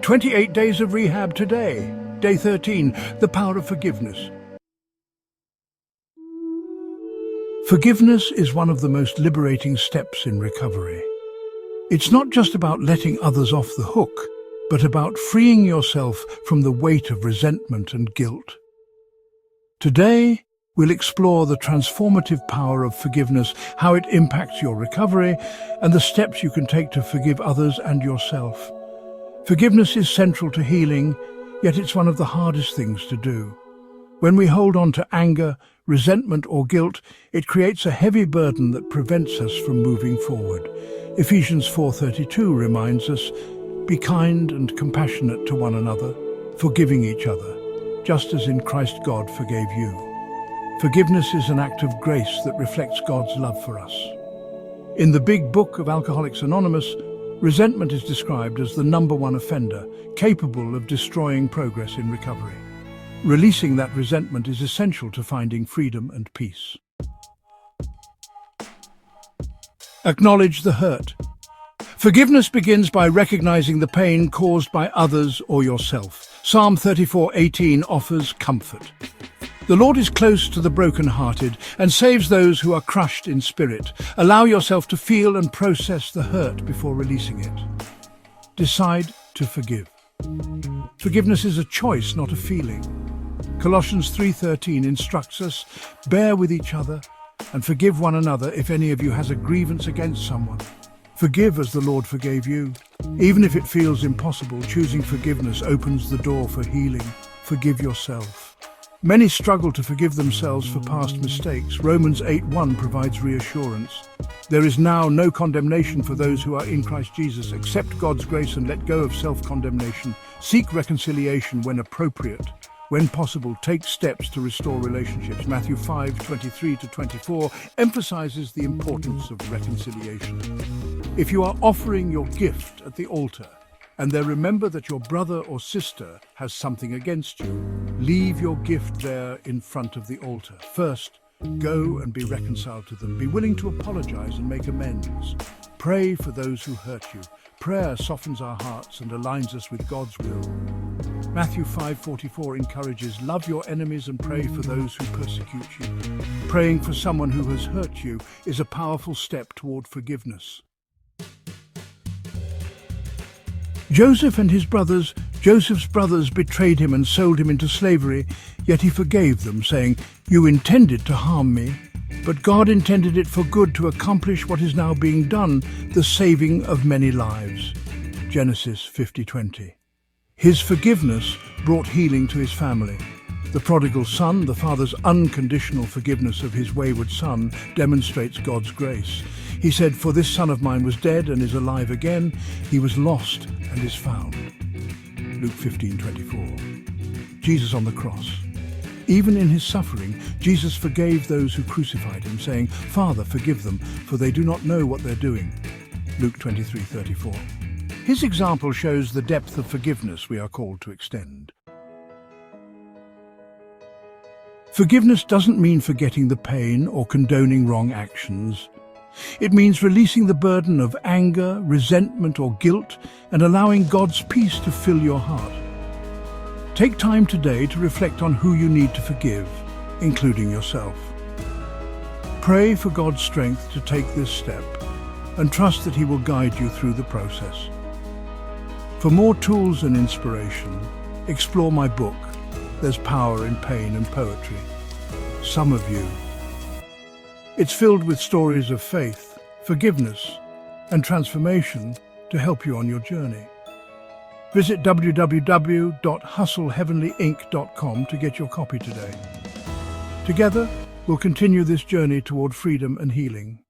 28 Days of Rehab today. Day 13, the power of forgiveness. Forgiveness is one of the most liberating steps in recovery. It's not just about letting others off the hook, but about freeing yourself from the weight of resentment and guilt. Today, we'll explore the transformative power of forgiveness, how it impacts your recovery, and the steps you can take to forgive others and yourself. Forgiveness is central to healing, yet it's one of the hardest things to do. When we hold on to anger, resentment or guilt, it creates a heavy burden that prevents us from moving forward. Ephesians 4:32 reminds us, "Be kind and compassionate to one another, forgiving each other, just as in Christ God forgave you." Forgiveness is an act of grace that reflects God's love for us. In the Big Book of Alcoholics Anonymous, resentment is described as the #1 offender, capable of destroying progress in recovery. Releasing that resentment is essential to finding freedom and peace. Acknowledge the hurt. Forgiveness begins by recognizing the pain caused by others or yourself. Psalm 34:18 offers comfort. The Lord is close to the brokenhearted and saves those who are crushed in spirit. Allow yourself to feel and process the hurt before releasing it. Decide to forgive. Forgiveness is a choice, not a feeling. Colossians 3:13 instructs us, "Bear with each other and forgive one another if any of you has a grievance against someone. Forgive as the Lord forgave you." Even if it feels impossible, choosing forgiveness opens the door for healing. Forgive yourself. Many struggle to forgive themselves for past mistakes. Romans 8:1 provides reassurance. There is now no condemnation for those who are in Christ Jesus. Accept God's grace and let go of self-condemnation. Seek reconciliation when appropriate. When possible, take steps to restore relationships. Matthew 5:23-24 emphasizes the importance of reconciliation. If you are offering your gift at the altar, and then remember that your brother or sister has something against you, leave your gift there in front of the altar. First, go and be reconciled to them. Be willing to apologize and make amends. Pray for those who hurt you. Prayer softens our hearts and aligns us with God's will. Matthew 5:44 encourages, "Love your enemies and pray for those who persecute you." Praying for someone who has hurt you is a powerful step toward forgiveness. Joseph's brothers betrayed him and sold him into slavery, yet he forgave them, saying, "You intended to harm me, but God intended it for good to accomplish what is now being done, the saving of many lives." Genesis 50:20. His forgiveness brought healing to his family. The prodigal son, the father's unconditional forgiveness of his wayward son, demonstrates God's grace. He said, "For this son of mine was dead and is alive again. He was lost and is found." Luke 15:24. Jesus on the cross. Even in his suffering, Jesus forgave those who crucified him, saying, "Father, forgive them, for they do not know what they're doing." Luke 23:34. His example shows the depth of forgiveness we are called to extend. Forgiveness doesn't mean forgetting the pain or condoning wrong actions. It means releasing the burden of anger, resentment, or guilt and allowing God's peace to fill your heart. Take time today to reflect on who you need to forgive, including yourself. Pray for God's strength to take this step and trust that He will guide you through the process. For more tools and inspiration, explore my book, There's Power in Pain and Poetry. Some of you. It's filled with stories of faith, forgiveness, and transformation to help you on your journey. Visit www.hustleheavenlyinc.com to get your copy today. Together, we'll continue this journey toward freedom and healing.